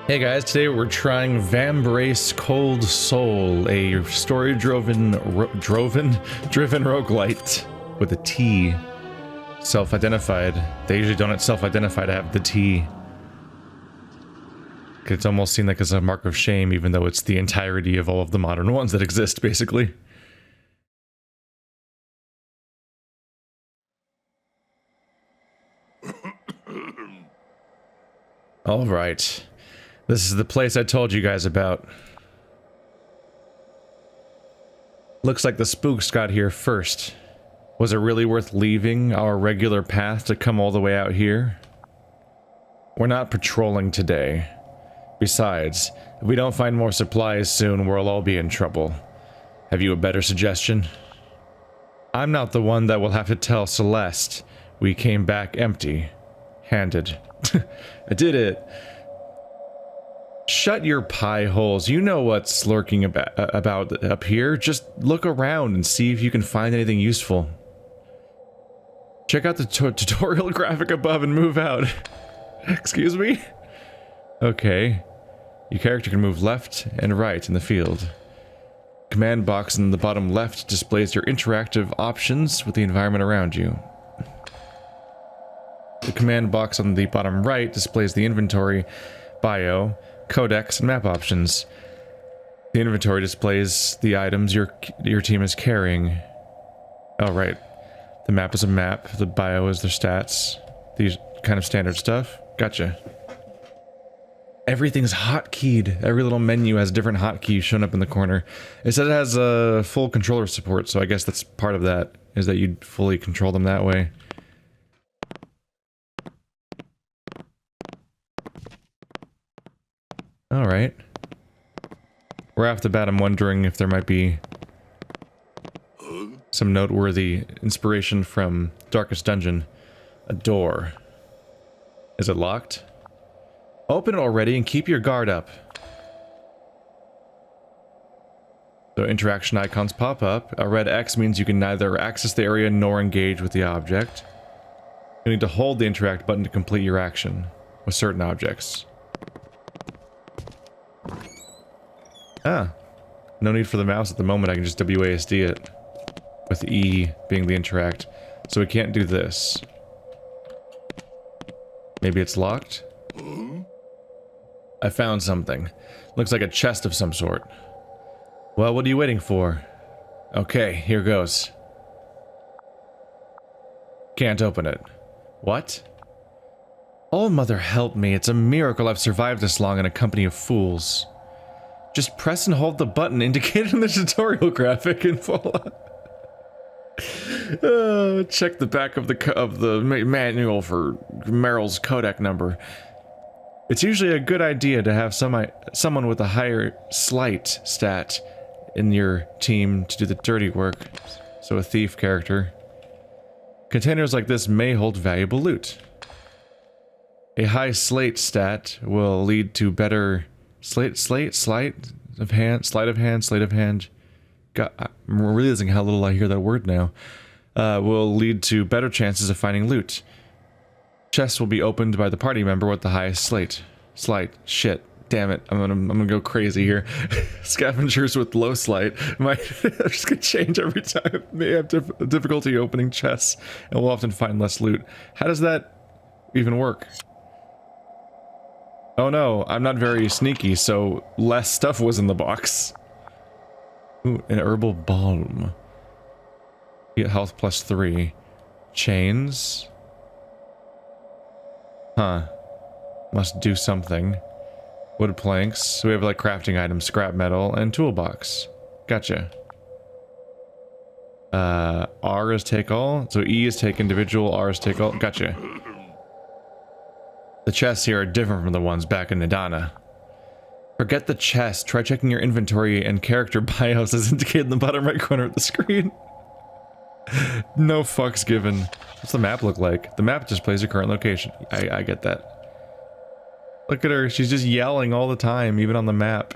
Hey guys, today we're trying Vambrace Cold Soul, a story-driven roguelite with a T. Self-identified. They usually don't self-identify to have the T. It's almost seen like as a mark of shame, even though it's the entirety of all of the modern ones that exist, basically. Alright. This is the place I told you guys about. Looks like the spooks got here first. Was it really worth leaving our regular path to come all the way out here? We're not patrolling today. Besides, if we don't find more supplies soon, we'll all be in trouble. Have you a better suggestion? I'm not the one that will have to tell Celeste we came back empty-handed. I did it. Shut your pie holes. You know what's lurking about up here. Just look around and see if you can find anything useful. Check out the tutorial graphic above and move out. Excuse me? Okay. Your character can move left and right in the field. Command box in the bottom left displays your interactive options with the environment around you. The command box on the bottom right displays the inventory, bio, codex, and map options. The inventory displays the items your team is carrying. Oh, right. The map is a map. The bio is their stats. These kind of standard stuff. Gotcha. Everything's hotkeyed. Every little menu has different hotkeys shown up in the corner. It said it has a full controller support, so I guess that's part of that, is that you'd fully control them that way. Alright. Right off the bat, I'm wondering if there might be some noteworthy inspiration from Darkest Dungeon. A door. Is it locked? Open it already and keep your guard up. So interaction icons pop up. A red X means you can neither access the area nor engage with the object. You need to hold the interact button to complete your action with certain objects. Ah, no need for the mouse at the moment. I can just WASD it, with E being the interact. So we can't do this. Maybe it's locked? I found something. Looks like a chest of some sort. Well, what are you waiting for? Okay, here goes. Can't open it. What? Oh, mother help me. It's a miracle I've survived this long in a company of fools. Just press and hold the button indicated in the tutorial graphic and follow. Check the back of the manual for Meryl's codec number. It's usually a good idea to have someone with a higher sleight stat in your team to do the dirty work. So a thief character. Containers like this may hold valuable loot. A high sleight stat will lead to better sleight of hand. God, I'm realizing how little I hear that word now. Will lead to better chances of finding loot. Chests will be opened by the party member with the highest sleight. Shit. Damn it. I'm gonna go crazy here. Scavengers with low sleight might just gonna change every time. May have difficulty opening chests and will often find less loot. How does that even work? Oh no, I'm not very sneaky, so less stuff was in the box. Ooh, an herbal balm. Get health plus 3. Chains. Huh. Must do something. Wood planks. So we have like crafting items, scrap metal, and toolbox. Gotcha. R is take all. So E is take individual, R is take all. Gotcha. The chests here are different from the ones back in Nidana. Forget the chest. Try checking your inventory and character bios as indicated in the bottom right corner of the screen. No fucks given. What's the map look like? The map displays your current location. I get that. Look at her. She's just yelling all the time, even on the map.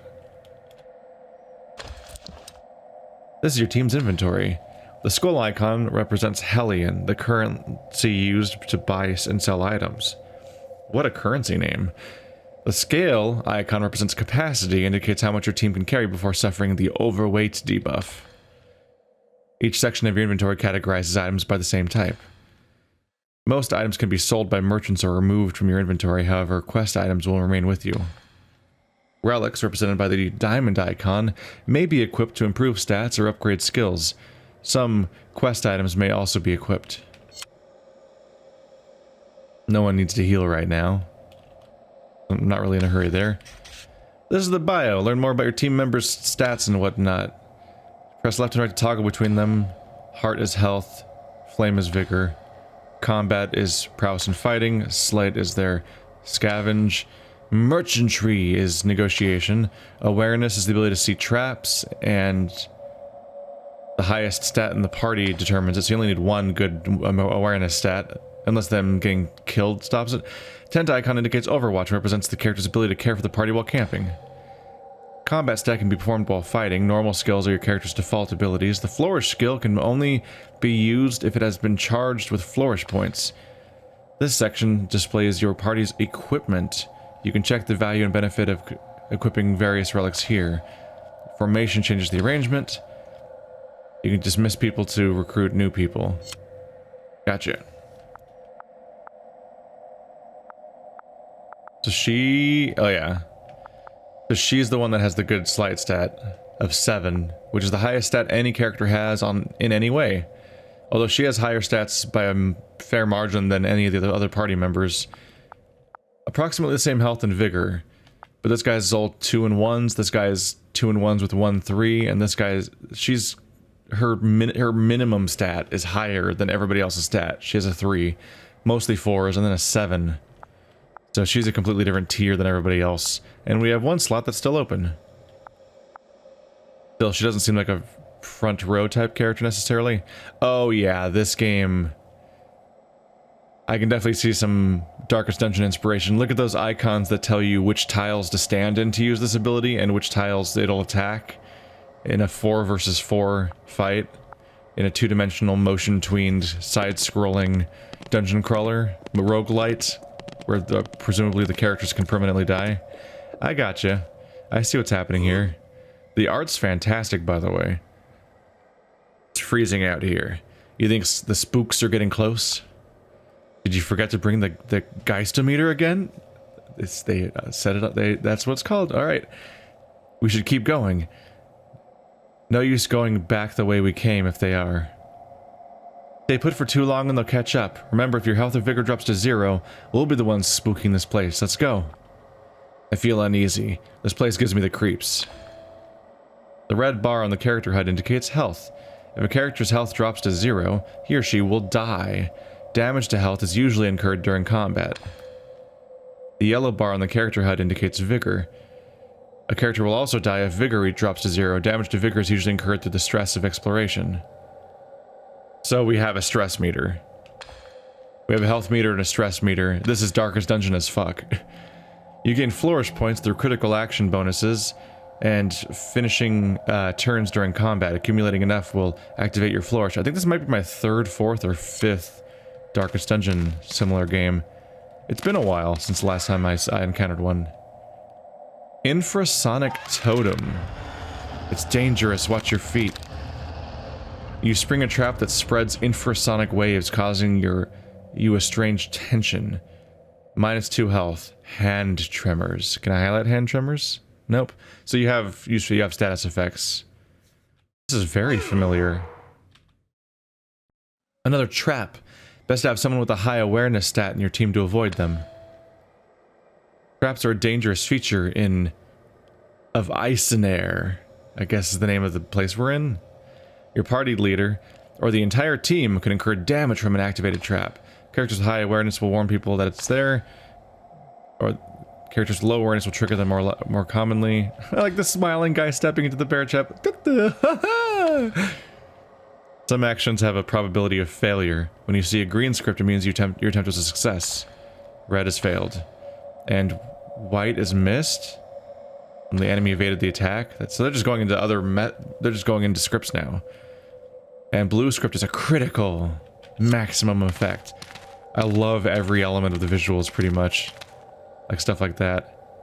This is your team's inventory. The skull icon represents Hellion, the currency used to buy and sell items. What a currency name. The scale icon represents capacity, indicates how much your team can carry before suffering the overweight debuff. Each section of your inventory categorizes items by the same type. Most items can be sold by merchants or removed from your inventory, however, quest items will remain with you. Relics, represented by the diamond icon, may be equipped to improve stats or upgrade skills. Some quest items may also be equipped. No one needs to heal right now. I'm not really in a hurry there. This is the bio. Learn more about your team members' stats and whatnot. Press left and right to toggle between them. Heart is health. Flame is vigor. Combat is prowess and fighting. Sleight is their scavenge. Merchantry is negotiation. Awareness is the ability to see traps, and the highest stat in the party determines it, so you only need one good awareness stat, unless them getting killed stops it. Tent icon indicates Overwatch and represents the character's ability to care for the party while camping. Combat stat can be performed while fighting. Normal skills are your character's default abilities. The flourish skill can only be used if it has been charged with flourish points. This section displays your party's equipment. You can check the value and benefit of equipping various relics here. Formation changes the arrangement. You can dismiss people to recruit new people. Gotcha. So she... oh yeah. So she's the one that has the good sleight stat of 7, which is the highest stat any character has in any way. Although she has higher stats by a fair margin than any of the other party members. Approximately the same health and vigor. But this guy's all 2 and 1s, this guy's 2 and 1s with 1-3, and this guy's... her minimum stat is higher than everybody else's stat. She has a 3, mostly 4s, and then a 7. So she's a completely different tier than everybody else. And we have one slot that's still open. Still, she doesn't seem like a front row type character necessarily. Oh yeah, this game... I can definitely see some Darkest Dungeon inspiration. Look at those icons that tell you which tiles to stand in to use this ability, and which tiles it'll attack in a 4 versus 4 fight. In a 2-dimensional, motion-tweened, side-scrolling dungeon crawler. Roguelite. Where presumably the characters can permanently die. I gotcha. I see what's happening here. The art's fantastic, by the way. It's freezing out here. You think the spooks are getting close? Did you forget to bring the Geistometer again? They set it up. That's what it's called. Alright. We should keep going. No use going back the way we came if they are. They put for too long and they'll catch up. Remember, if your health or vigor drops to 0, we'll be the ones spooking this place. Let's go. I feel uneasy. This place gives me the creeps. The red bar on the character HUD indicates health. If a character's health drops to 0, he or she will die. Damage to health is usually incurred during combat. The yellow bar on the character HUD indicates vigor. A character will also die if vigor drops to 0. Damage to vigor is usually incurred through the stress of exploration. So we have a stress meter. We have a health meter and a stress meter. This is Darkest Dungeon as fuck. You gain flourish points through critical action bonuses and finishing turns during combat. Accumulating enough will activate your flourish. I think this might be my 3rd, 4th, or 5th Darkest Dungeon similar game. It's been a while since the last time I encountered one. Infrasonic Totem. It's dangerous, watch your feet. You spring a trap that spreads infrasonic waves, causing you a strange tension. -2 health. Hand tremors. Can I highlight hand tremors? Nope. So you have status effects. This is very familiar. Another trap. Best to have someone with a high awareness stat in your team to avoid them. Traps are a dangerous feature of Icenaire, I guess is the name of the place we're in. Your party leader, or the entire team, can incur damage from an activated trap. Characters with high awareness will warn people that it's there, or characters with low awareness will trigger them more commonly. I like the smiling guy stepping into the bear trap. Some actions have a probability of failure. When you see a green script, it means your attempt was a success. Red has failed. And white is missed. And the enemy evaded the attack. So they're just going into they're just going into scripts now. And blue script is a critical maximum effect. I love every element of the visuals pretty much. Like stuff like that.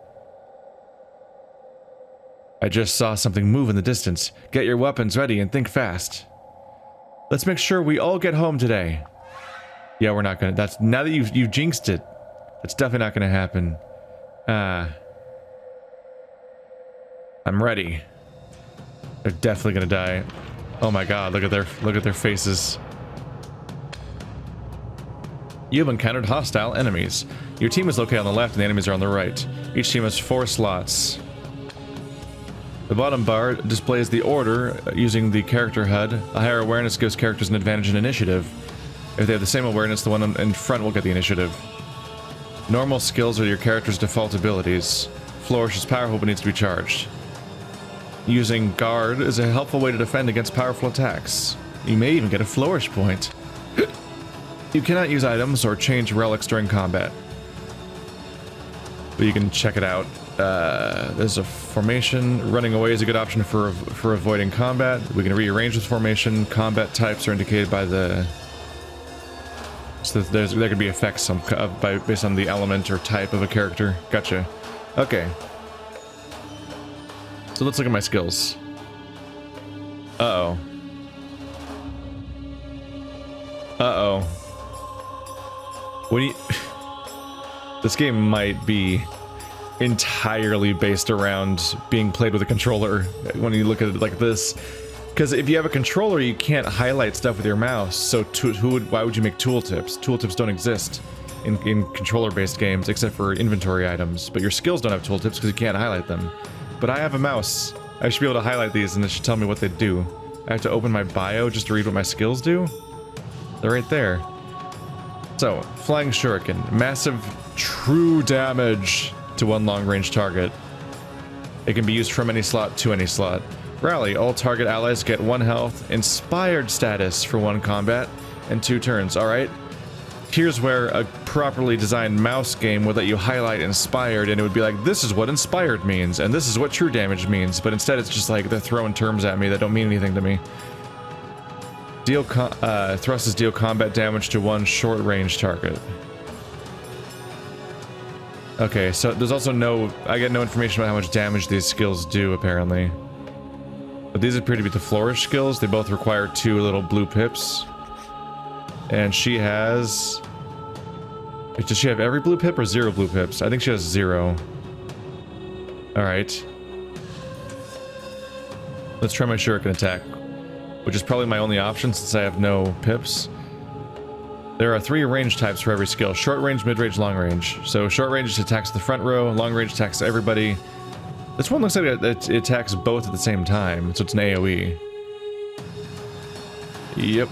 I just saw something move in the distance. Get your weapons ready and think fast. Let's make sure we all get home today. Yeah, we're not gonna. That's now that you've jinxed it. That's definitely not gonna happen. I'm ready. They're definitely gonna die. Oh my god, look at their faces. You've encountered hostile enemies. Your team is located on the left and the enemies are on the right. Each team has 4 slots. The bottom bar displays the order using the character HUD. A higher awareness gives characters an advantage in initiative. If they have the same awareness, the one in front will get the initiative. Normal skills are your character's default abilities. Flourish is powerful but needs to be charged. Using guard is a helpful way to defend against powerful attacks. You may even get a flourish point. You cannot use items or change relics during combat. But you can check it out. There's a formation. Running away is a good option for avoiding combat. We can rearrange this formation. Combat types are indicated by the... So there could be effects based on the element or type of a character. Gotcha. Okay. So let's look at my skills. Uh-oh. Uh-oh. When you... This game might be entirely based around being played with a controller when you look at it like this. Because if you have a controller, you can't highlight stuff with your mouse, so why would you make tooltips? Tooltips don't exist in controller-based games, except for inventory items. But your skills don't have tooltips because you can't highlight them. But I have a mouse. I should be able to highlight these and it should tell me what they do. I have to open my bio just to read what my skills do? They're right there. So, Flying Shuriken. Massive true damage to one long-range target. It can be used from any slot to any slot. Rally. All target allies get 1 health. Inspired status for 1 combat and 2 turns. Alright. Here's where a properly designed mouse game would let you highlight inspired and it would be like, this is what inspired means and this is what true damage means. But instead it's just like they're throwing terms at me that don't mean anything to me. Thrusts deal combat damage to 1 short-range target. Okay, so there's also I get no information about how much damage these skills do, apparently. But these appear to be the flourish skills. They both require 2 little blue pips. And she has... Does she have every blue pip or 0 blue pips? I think she has 0. Alright. Let's try my shuriken attack, which is probably my only option since I have no pips. There are 3 range types for every skill. Short range, mid range, long range. So short range attacks the front row, long range attacks everybody. This one looks like it attacks both at the same time, so it's an AoE. Yep.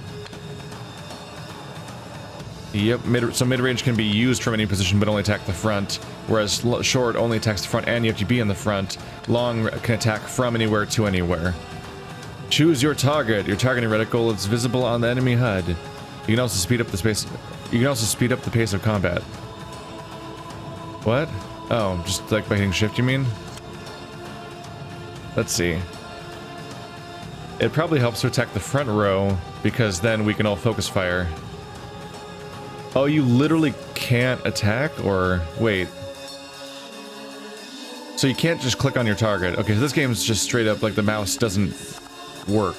Yep, so mid range can be used from any position but only attack the front, whereas short only attacks the front and you have to be in the front. Long can attack from anywhere to anywhere. Choose your target. Your targeting reticle is visible on the enemy HUD. You can also speed up the pace. You can also speed up the pace of combat. What? Oh, just like by hitting shift, you mean? Let's see. It probably helps to attack the front row because then we can all focus fire. Oh, you literally can't attack, or wait. So you can't just click on your target. Okay, so this game is just straight up like the mouse doesn't work.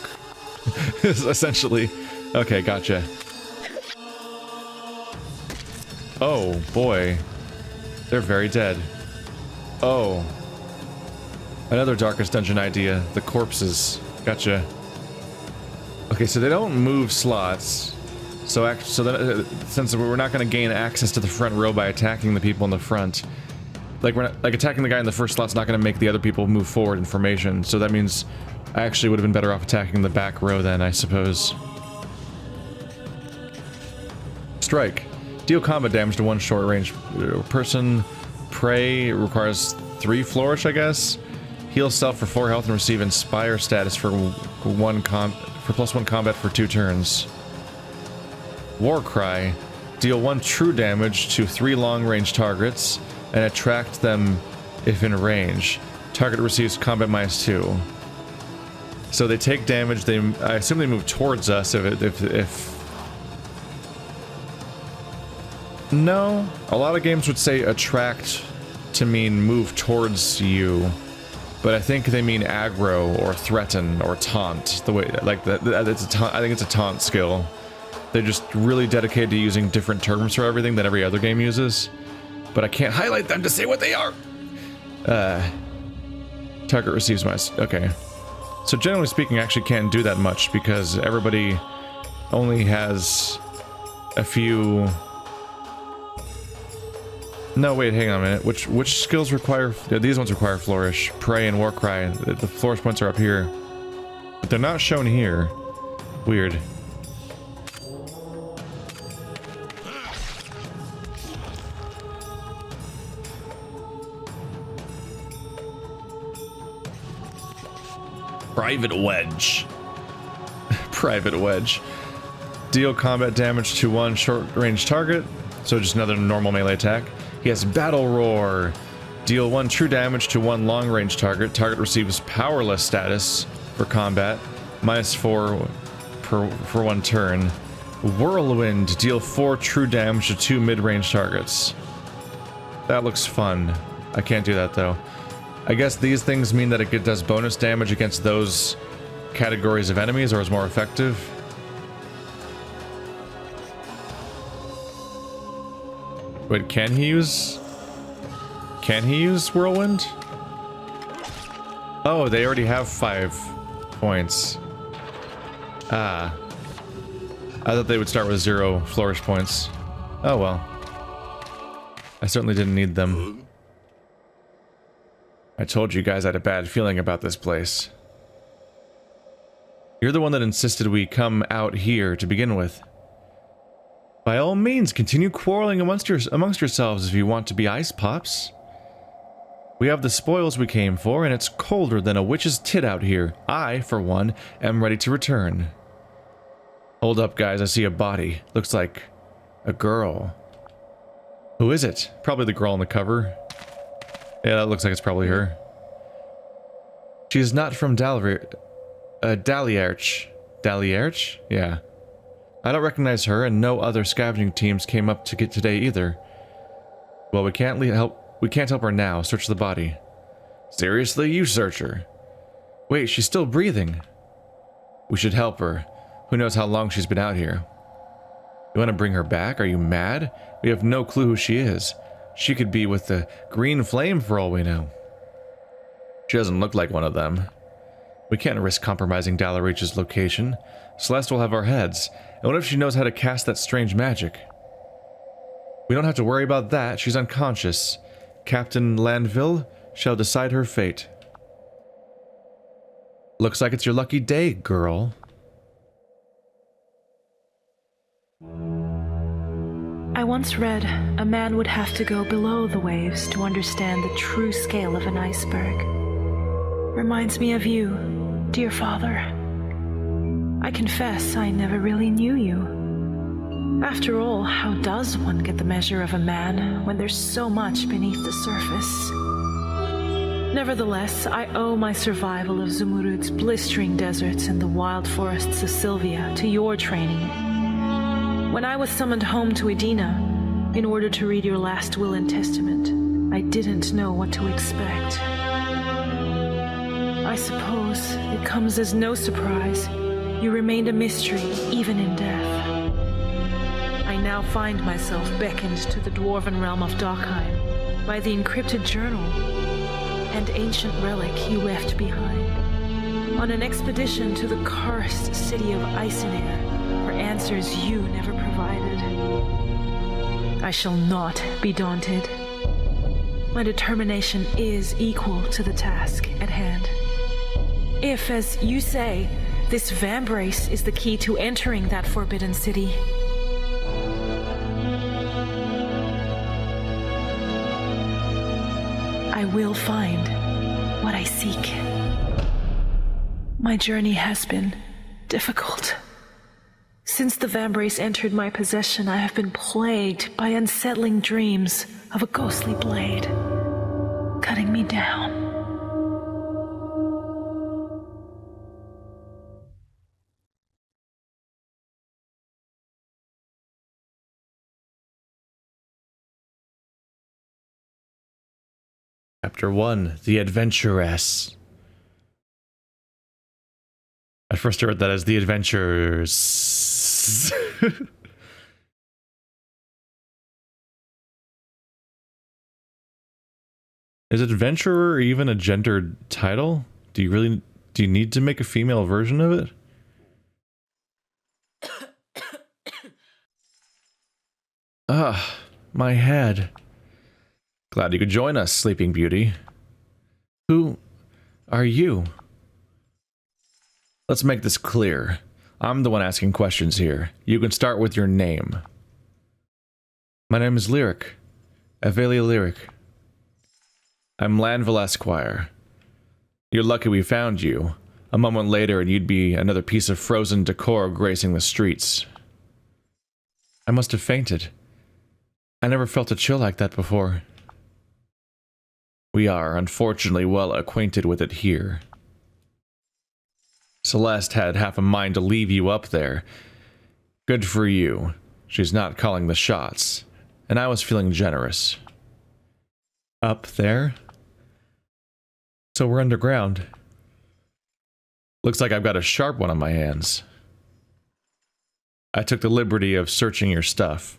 Essentially. Okay, gotcha. Oh, boy. They're very dead. Oh. Another Darkest Dungeon idea. The corpses. Gotcha. Okay, so they don't move slots. So since we're not going to gain access to the front row by attacking the people in the front, like attacking the guy in the first slot's not going to make the other people move forward in formation. So that means I actually would have been better off attacking the back row then, I suppose. Strike. Deal combat damage to 1 short range person. Prey requires 3 flourish, I guess. Heal self for 4 health and receive inspire status for +1 combat for 2 turns. War Cry. Deal 1 true damage to 3 long range targets and attract them if in range. Target receives combat -2. So they take damage. I assume they move towards us if No, a lot of games would say attract to mean move towards you, but I think they mean aggro or threaten or taunt. The way, like it's a taunt, I think it's a taunt skill. They're just really dedicated to using different terms for everything that every other game uses, but I can't highlight them to say what they are. Target receives my... Okay. So generally speaking, I actually can't do that much because everybody only has a few... No, wait, hang on a minute. Which skills require... Yeah, these ones require Flourish. Pray and Warcry. The Flourish points are up here. But they're not shown here. Weird. Private Wedge. Private Wedge. Deal combat damage to one short-range target, so just another normal melee attack. He has Battle Roar. Deal 1 true damage to one long-range target. Target receives powerless status for combat. -4 for one turn. Whirlwind. Deal 4 true damage to 2 mid-range targets. That looks fun. I can't do that though. I guess these things mean that it does bonus damage against those categories of enemies, or is more effective. Wait, can he use Whirlwind? Oh, they already have 5 points. Ah. I thought they would start with 0 flourish points. Oh well. I certainly didn't need them. I told you guys I had a bad feeling about this place. You're the one that insisted we come out here to begin with. By all means, continue quarreling amongst yourselves if you want to be ice pops. We have the spoils we came for, and it's colder than a witch's tit out here. I, for one, am ready to return. Hold up, guys, I see a body. Looks like a girl. Who is it? Probably the girl on the cover. Yeah, that looks like it's probably her. She is not from Daliarch. Daliarch? Yeah. I don't recognize her, and no other scavenging teams came up to get today either. Well, we can't help her now. Search the body. Seriously, you search her. Wait, she's still breathing. We should help her. Who knows how long she's been out here. You want to bring her back? Are you mad? We have no clue who she is. She could be with the green flame for all we know. She doesn't look like one of them. We can't risk compromising Daliarch's location. Celeste will have our heads. And what if she knows how to cast that strange magic? We don't have to worry about that. She's unconscious. Captain Landville shall decide her fate. Looks like it's your lucky day, girl. I once read a man would have to go below the waves to understand the true scale of an iceberg. Reminds me of you, dear father. I confess I never really knew you. After all, how does one get the measure of a man when there's so much beneath the surface? Nevertheless, I owe my survival of Zumurud's blistering deserts and the wild forests of Sylvia to your training. When I was summoned home to Edina, in order to read your last will and testament, I didn't know what to expect. I suppose it comes as no surprise. You remained a mystery, even in death. I now find myself beckoned to the dwarven realm of Dockheim by the encrypted journal and ancient relic you left behind, on an expedition to the cursed city of Icenaire for answers you never provided. I shall not be daunted. My determination is equal to the task at hand. If, as you say, this Vambrace is the key to entering that forbidden city, I will find what I seek. My journey has been difficult. Since the Vambrace entered my possession, I have been plagued by unsettling dreams of a ghostly blade cutting me down. Chapter 1, The Adventuress. I first heard that as the adventures. Is adventurer even a gendered title? Do you need to make a female version of it? Ah, my head. Glad you could join us, Sleeping Beauty. Who are you? Let's make this clear. I'm the one asking questions here. You can start with your name. My name is Lyric. Avelia Lyric. I'm Lanville Esquire. You're lucky we found you. A moment later and you'd be another piece of frozen decor gracing the streets. I must have fainted. I never felt a chill like that before. We are, unfortunately, well acquainted with it here. Celeste had half a mind to leave you up there. Good for you. She's not calling the shots. And I was feeling generous. Up there? So we're underground. Looks like I've got a sharp one on my hands. I took the liberty of searching your stuff.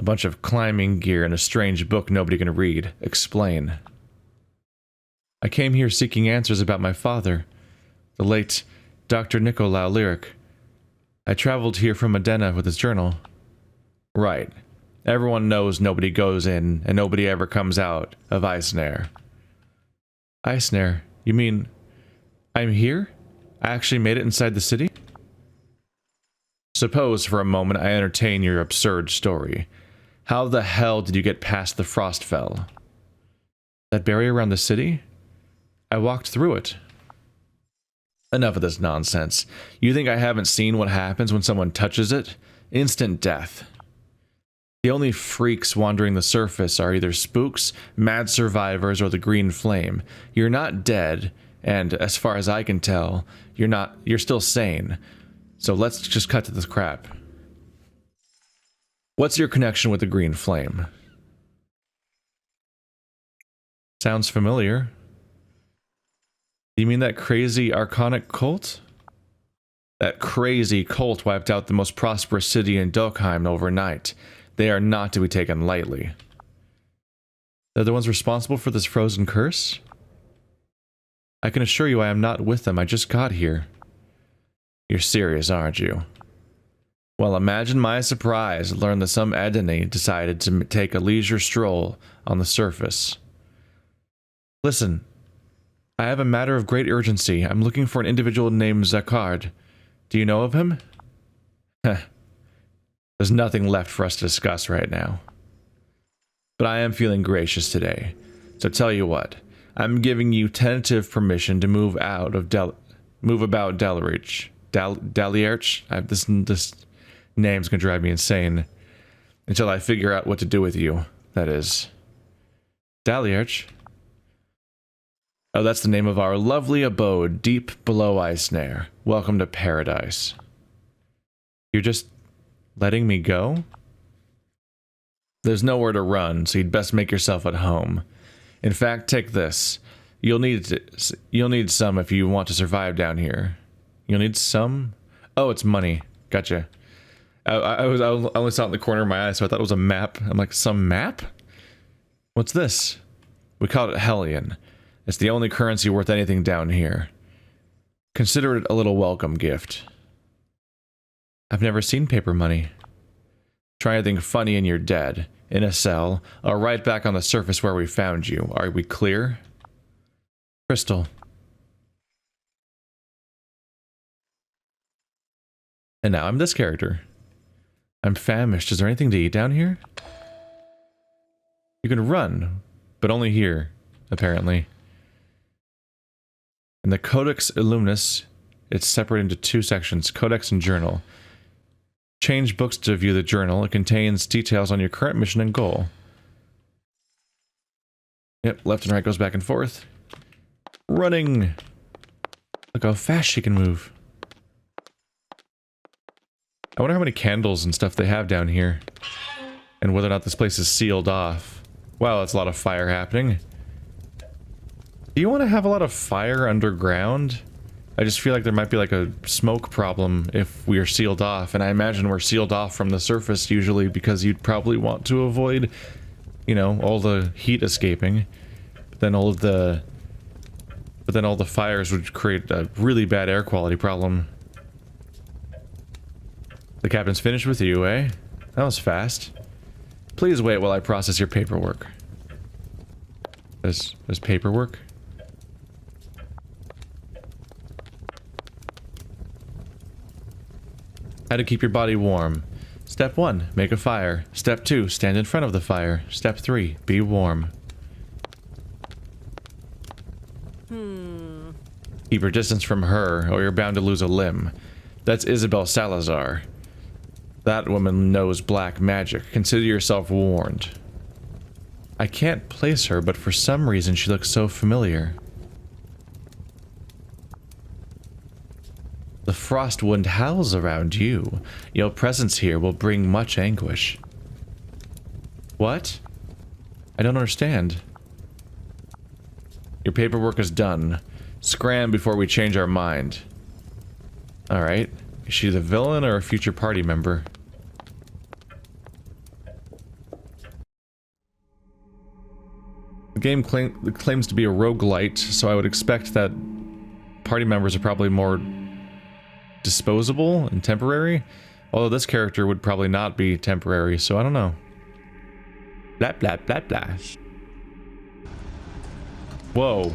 A bunch of climbing gear and a strange book nobody can read. Explain. I came here seeking answers about my father, the late Dr. Nicolau Lyric. I traveled here from Modena with his journal. Right. Everyone knows nobody goes in and nobody ever comes out of Icenaire. Icenaire? You mean I'm here? I actually made it inside the city? Suppose for a moment I entertain your absurd story. How the hell did you get past the Frostfell? That barrier around the city? I walked through it. Enough of this nonsense. You think I haven't seen what happens when someone touches it? Instant death. The only freaks wandering the surface are either spooks, mad survivors, or the green flame. You're not dead, and as far as I can tell, you're still sane. So let's just cut to the crap. What's your connection with the green flame? Sounds familiar. You mean that crazy Arcanic cult? That crazy cult wiped out the most prosperous city in Dulkheim overnight. They are not to be taken lightly. They're the ones responsible for this frozen curse? I can assure you I am not with them. I just got here. You're serious, aren't you? Well, imagine my surprise to learn that some Edeni decided to take a leisure stroll on the surface. Listen, I have a matter of great urgency. I'm looking for an individual named Zakard. Do you know of him? Heh. There's nothing left for us to discuss right now. But I am feeling gracious today. So tell you what, I'm giving you tentative permission to move out of about Delirich. Dalierch? This name's gonna drive me insane. Until I figure out what to do with you, that is. Dalierch? Oh, that's the name of our lovely abode deep below Icenaire. Welcome to paradise. You're just letting me go? There's nowhere to run, so you'd best make yourself at home. In fact, take this. You'll need some if you want to survive down here. You'll need some? Oh, it's money. Gotcha. I only saw it in the corner of my eye, so I thought it was a map. I'm like, some map? What's this? We call it Hellion. It's the only currency worth anything down here. Consider it a little welcome gift. I've never seen paper money. Try anything funny and you're dead. In a cell, or right back on the surface where we found you. Are we clear? Crystal. And now I'm this character. I'm famished. Is there anything to eat down here? You can run, but only here, apparently. In the Codex Illuminus, it's separated into two sections, Codex and Journal. Change books to view the journal. It contains details on your current mission and goal. Yep, left and right goes back and forth. Running! Look how fast she can move. I wonder how many candles and stuff they have down here. And whether or not this place is sealed off. Wow, that's a lot of fire happening. Do you want to have a lot of fire underground? I just feel like there might be like a smoke problem if we are sealed off, and I imagine we're sealed off from the surface usually because you'd probably want to avoid, you know, all the heat escaping. But then all the fires would create a really bad air quality problem. The captain's finished with you, eh? That was fast. Please wait while I process your paperwork. There's paperwork? How to keep your body warm. Step 1, make a fire. Step 2, stand in front of the fire. Step 3, be warm. Keep your distance from her, or you're bound to lose a limb. That's Isabel Salazar. That woman knows black magic. Consider yourself warned. I can't place her, but for some reason she looks so familiar. The frost wind howls around you. Your presence here will bring much anguish. What? I don't understand. Your paperwork is done. Scram before we change our mind. Alright. Is she the villain or a future party member? The game claims to be a roguelite, so I would expect that party members are probably more disposable and temporary. Although this character would probably not be temporary, so I don't know. Blah blah blah blah. Whoa.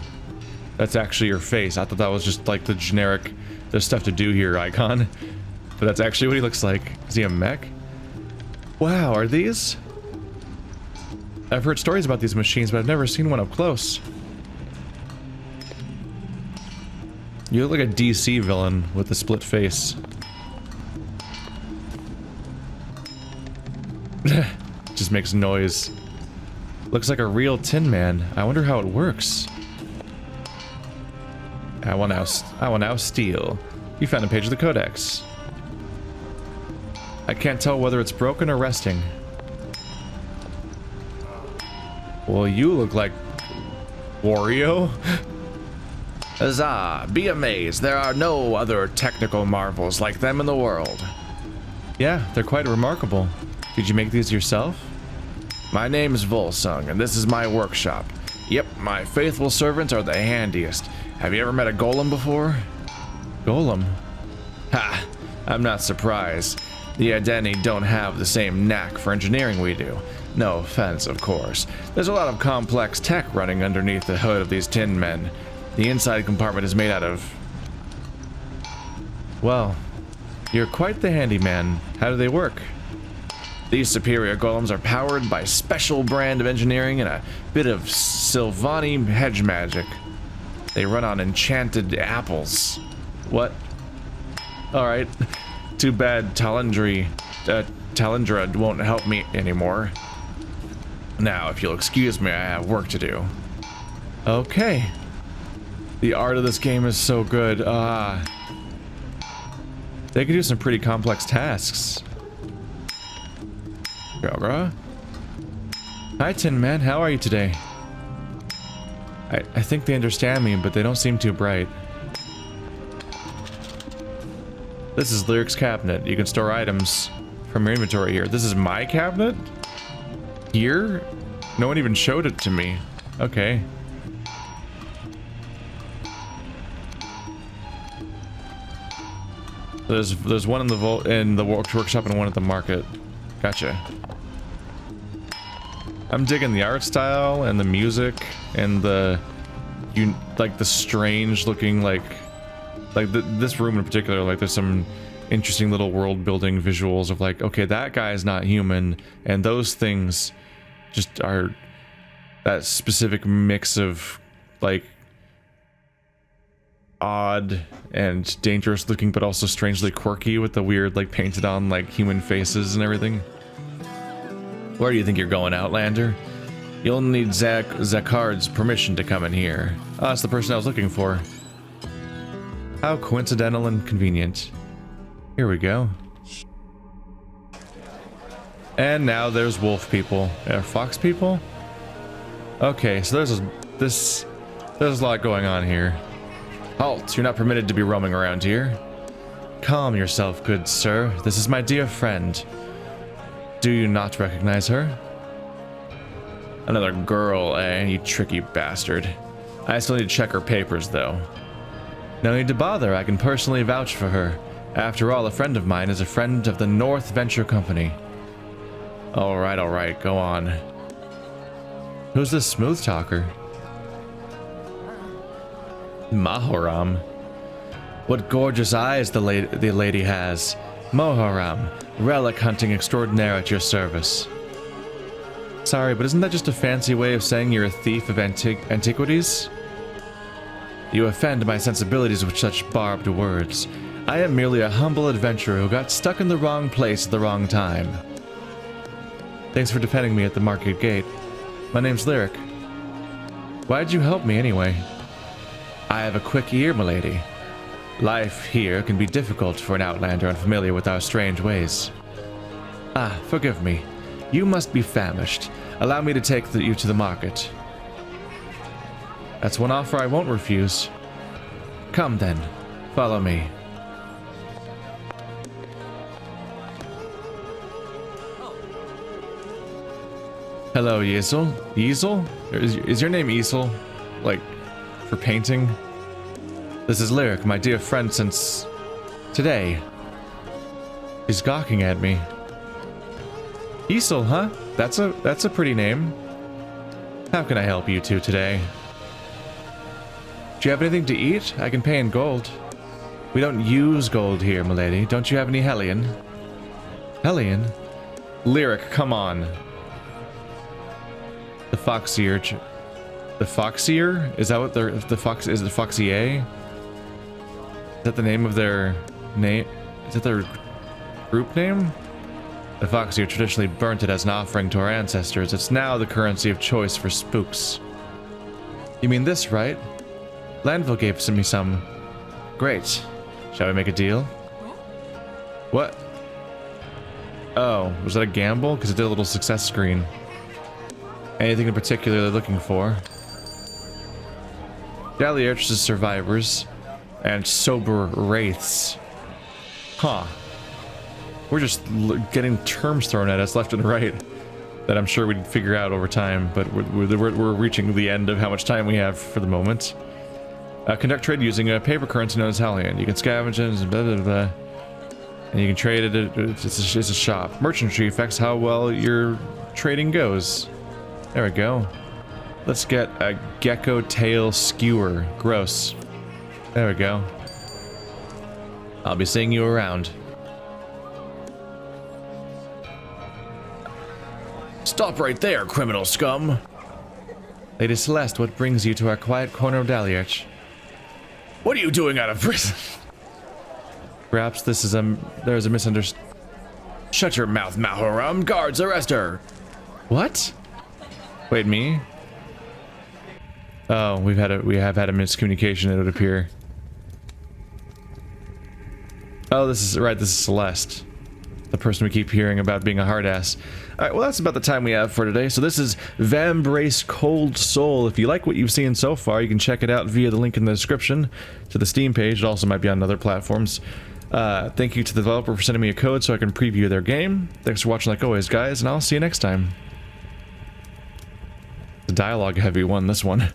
That's actually your face. I thought that was just like the generic "there's stuff to do here" icon. But that's actually what he looks like. Is he a mech? Wow, are these? I've heard stories about these machines, but I've never seen one up close. You look like a DC villain with a split face. Just makes noise. Looks like a real Tin Man. I wonder how it works. I will now steal. You found a page of the Codex. I can't tell whether it's broken or resting. Well, you look like Wario. Huzzah! Be amazed. There are no other technical marvels like them in the world. Yeah, they're quite remarkable. Did you make these yourself? My name's Volsung, and this is my workshop. Yep, my faithful servants are the handiest. Have you ever met a golem before? Golem? Ha! I'm not surprised. The Adeni don't have the same knack for engineering we do. No offense, of course. There's a lot of complex tech running underneath the hood of these tin men. The inside compartment is made out of... Well, you're quite the handyman. How do they work? These superior golems are powered by a special brand of engineering and a bit of Sylvani hedge magic. They run on enchanted apples. What? Alright. Too bad Talendra won't help me anymore. Now, if you'll excuse me, I have work to do. Okay. The art of this game is so good. They can do some pretty complex tasks. Hi, Tin Man. How are you today? I think they understand me, but they don't seem too bright. This is Lyric's cabinet. You can store items from your inventory here. This is my cabinet? Here? No one even showed it to me. Okay. There's one in the workshop and one at the market. Gotcha. I'm digging the art style and the music and the strange looking this room in particular. Like there's some interesting little world building visuals of like, okay, that guy is not human, and those things just are that specific mix of like odd and dangerous looking, but also strangely quirky with the weird like painted on like human faces and everything. Where do you think you're going, Outlander? You'll need Zakard's permission to come in here. Oh, that's the person I was looking for. How coincidental and convenient. Here we go. And now there's wolf people. Fox people? Okay, so there's a lot going on here. Halt! You're not permitted to be roaming around here. Calm yourself, good sir. This is my dear friend. Do you not recognize her? Another girl, eh? You tricky bastard. I still need to check her papers, though. No need to bother. I can personally vouch for her. After all, a friend of mine is a friend of the North Venture Company. Alright, go on. Who's this smooth talker? Mahoram. What gorgeous eyes the lady has. Moharam, relic hunting extraordinaire at your service. Sorry, but isn't that just a fancy way of saying you're a thief of antiquities? You offend my sensibilities with such barbed words. I am merely a humble adventurer who got stuck in the wrong place at the wrong time. Thanks for defending me at the market gate. My name's Lyric. Why'd you help me anyway? I have a quick ear, milady. Life here can be difficult for an outlander unfamiliar with our strange ways. Ah, forgive me. You must be famished. Allow me to take you to the market. That's one offer I won't refuse. Come then, follow me. Hello, Yezel. Yezel? Is your name Yezel? Like, for painting? This is Lyric, my dear friend since... today. He's gawking at me. Yezel, huh? That's a pretty name. How can I help you two today? Do you have anything to eat? I can pay in gold. We don't use gold here, milady. Don't you have any Hellion? Hellion? Lyric, come on. The Foxier. The Foxier? Is that what the Fox is? The Foxier? Is that the name of their name? Is that their group name? The Foxier traditionally burnt it as an offering to our ancestors. It's now the currency of choice for spooks. You mean this, right? Landville gave me some. Great. Shall we make a deal? What? Oh, was that a gamble? Because it did a little success screen. Anything in particular they're looking for? Daliarch's survivors and sober wraiths. Huh. We're just getting terms thrown at us left and right that I'm sure we'd figure out over time, but we're reaching the end of how much time we have for the moment. Conduct trade using a paper currency known as Hellion. You can scavenge it and blah, blah, blah. And you can trade it. It's a shop. Merchantry affects how well your trading goes. There we go. Let's get a gecko tail skewer. Gross. There we go. I'll be seeing you around. Stop right there, criminal scum! Lady Celeste, what brings you to our quiet corner of Daliarch? What are you doing out of prison? Perhaps this is there's a misunderstanding. Shut your mouth, Mahoram! Guards, arrest her! What? Wait, me? Oh, we have had a miscommunication, it would appear. Oh, this is right, this is Celeste. The person we keep hearing about being a hard ass. Alright, well that's about the time we have for today. So this is Vambrace Cold Soul. If you like what you've seen so far, you can check it out via the link in the description to the Steam page. It also might be on other platforms. Thank you to the developer for sending me a code so I can preview their game. Thanks for watching like always, guys, and I'll see you next time. The dialogue heavy one, this one.